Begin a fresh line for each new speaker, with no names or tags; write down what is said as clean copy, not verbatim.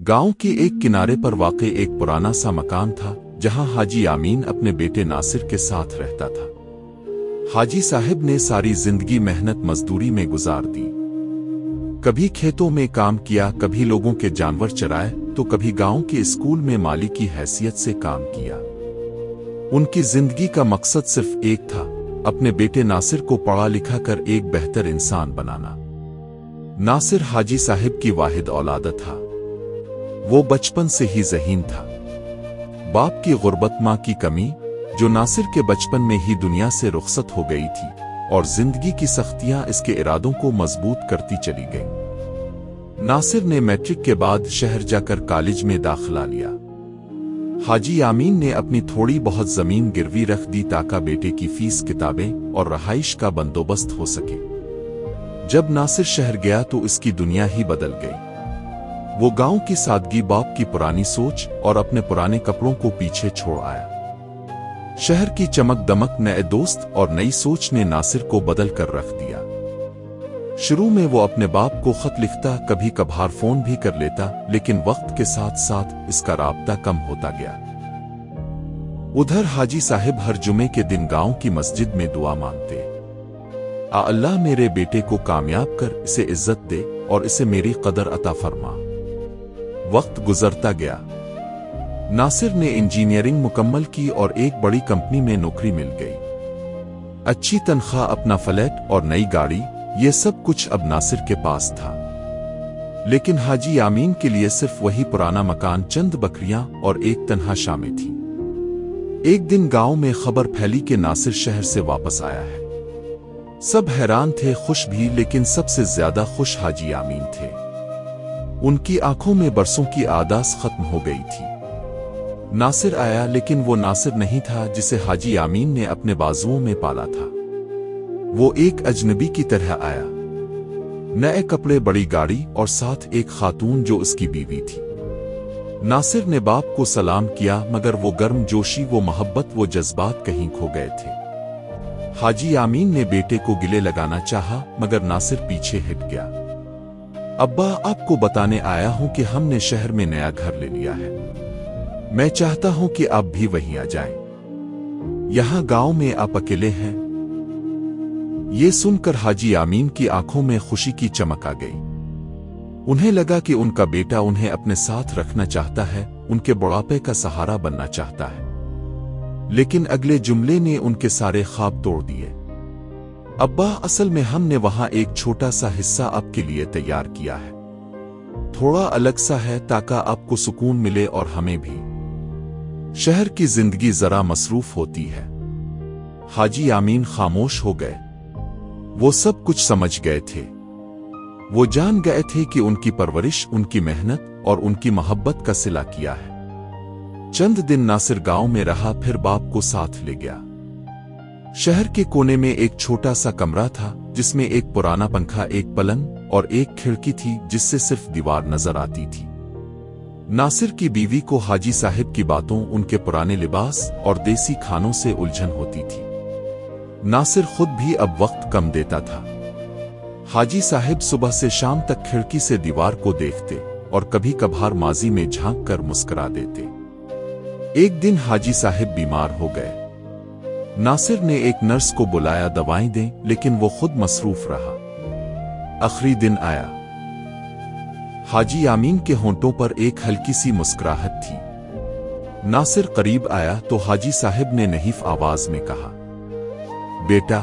गांव के एक किनारे पर वाक़े एक पुराना सा मकान था जहां हाजी आमीन अपने बेटे नासिर के साथ रहता था। हाजी साहब ने सारी जिंदगी मेहनत मजदूरी में गुजार दी। कभी खेतों में काम किया, कभी लोगों के जानवर चराए, तो कभी गांव के स्कूल में माली की हैसियत से काम किया। उनकी जिंदगी का मकसद सिर्फ एक था, अपने बेटे नासिर को पढ़ा लिखा कर एक बेहतर इंसान बनाना। नासिर हाजी साहब की वाहिद औलाद था। वो बचपन से ही ज़हीन था। बाप की गुर्बत, माँ की कमी, जो नासिर के बचपन में ही दुनिया से रुखसत हो गई थी, और जिंदगी की सख्तियां इसके इरादों को मजबूत करती चली गईं। नासिर ने मैट्रिक के बाद शहर जाकर कॉलेज में दाखिला लिया। हाजी आमीन ने अपनी थोड़ी बहुत जमीन गिरवी रख दी ताकि बेटे की फीस, किताबें और रहाइश का बंदोबस्त हो सके। जब नासिर शहर गया तो इसकी दुनिया ही बदल गई। वो गांव की सादगी, बाप की पुरानी सोच और अपने पुराने कपड़ों को पीछे छोड़ आया। शहर की चमक दमक, नए दोस्त और नई सोच ने नासिर को बदल कर रख दिया। शुरू में वो अपने बाप को खत लिखता, कभी कभार फोन भी कर लेता, लेकिन वक्त के साथ साथ इसका राब्ता कम होता गया। उधर हाजी साहब हर जुमे के दिन गांव की मस्जिद में दुआ मांगते, आ अल्लाह मेरे बेटे को कामयाब कर, इसे इज्जत दे और इसे मेरी कदर अता फरमा। वक्त गुजरता गया। नासिर ने इंजीनियरिंग मुकम्मल की और एक बड़ी कंपनी में नौकरी मिल गई। अच्छी तनख्वाह, अपना फ्लैट और नई गाड़ी, ये सब कुछ अब नासिर के पास था। लेकिन हाजी आमीन के लिए सिर्फ वही पुराना मकान, चंद बकरियां और एक तन्हा शामें थी। एक दिन गांव में खबर फैली कि नासिर शहर से वापस आया है। सब हैरान थे, खुश भी, लेकिन सबसे ज्यादा खुश हाजी आमीन थे। उनकी आंखों में बरसों की आदास खत्म हो गई थी। नासिर आया, लेकिन वो नासिर नहीं था जिसे हाजी आमीन ने अपने बाजुओं में पाला था। वो एक अजनबी की तरह आया। नए कपड़े, बड़ी गाड़ी और साथ एक खातून जो उसकी बीवी थी। नासिर ने बाप को सलाम किया, मगर वो गर्म जोशी, वो मोहब्बत, वो जज्बात कहीं खो गए थे। हाजी आमीन ने बेटे को गिले लगाना चाहा, मगर नासिर पीछे हट गया। अब्बा, आपको बताने आया हूं कि हमने शहर में नया घर ले लिया है। मैं चाहता हूं कि आप भी वहीं आ जाएं। यहां गांव में आप अकेले हैं। ये सुनकर हाजी आमीन की आंखों में खुशी की चमक आ गई। उन्हें लगा कि उनका बेटा उन्हें अपने साथ रखना चाहता है, उनके बुढ़ापे का सहारा बनना चाहता है। लेकिन अगले जुमले ने उनके सारे ख्वाब तोड़ दिए। अब्बा, असल में हमने वहां एक छोटा सा हिस्सा आपके लिए तैयार किया है। थोड़ा अलग सा है ताकि आपको सुकून मिले और हमें भी। शहर की जिंदगी जरा मसरूफ होती है। हाजी आमीन खामोश हो गए। वो सब कुछ समझ गए थे। वो जान गए थे कि उनकी परवरिश, उनकी मेहनत और उनकी मोहब्बत का सिला किया है। चंद दिन नासिर गांव में रहा, फिर बाप को साथ ले गया। शहर के कोने में एक छोटा सा कमरा था जिसमें एक पुराना पंखा, एक पलंग और एक खिड़की थी जिससे सिर्फ दीवार नजर आती थी। नासिर की बीवी को हाजी साहब की बातों, उनके पुराने लिबास और देसी खानों से उलझन होती थी। नासिर खुद भी अब वक्त कम देता था। हाजी साहब सुबह से शाम तक खिड़की से दीवार को देखते और कभी कभार माजी में झांक कर मुस्कुरा देते। एक दिन हाजी साहब बीमार हो गए। नासिर ने एक नर्स को बुलाया, दवाएं दें, लेकिन वो खुद मसरूफ रहा। आखिरी दिन आया। हाजी आमीन के होंठों पर एक हल्की सी मुस्कुराहट थी। नासिर करीब आया तो हाजी साहब ने नहीफ आवाज में कहा, बेटा,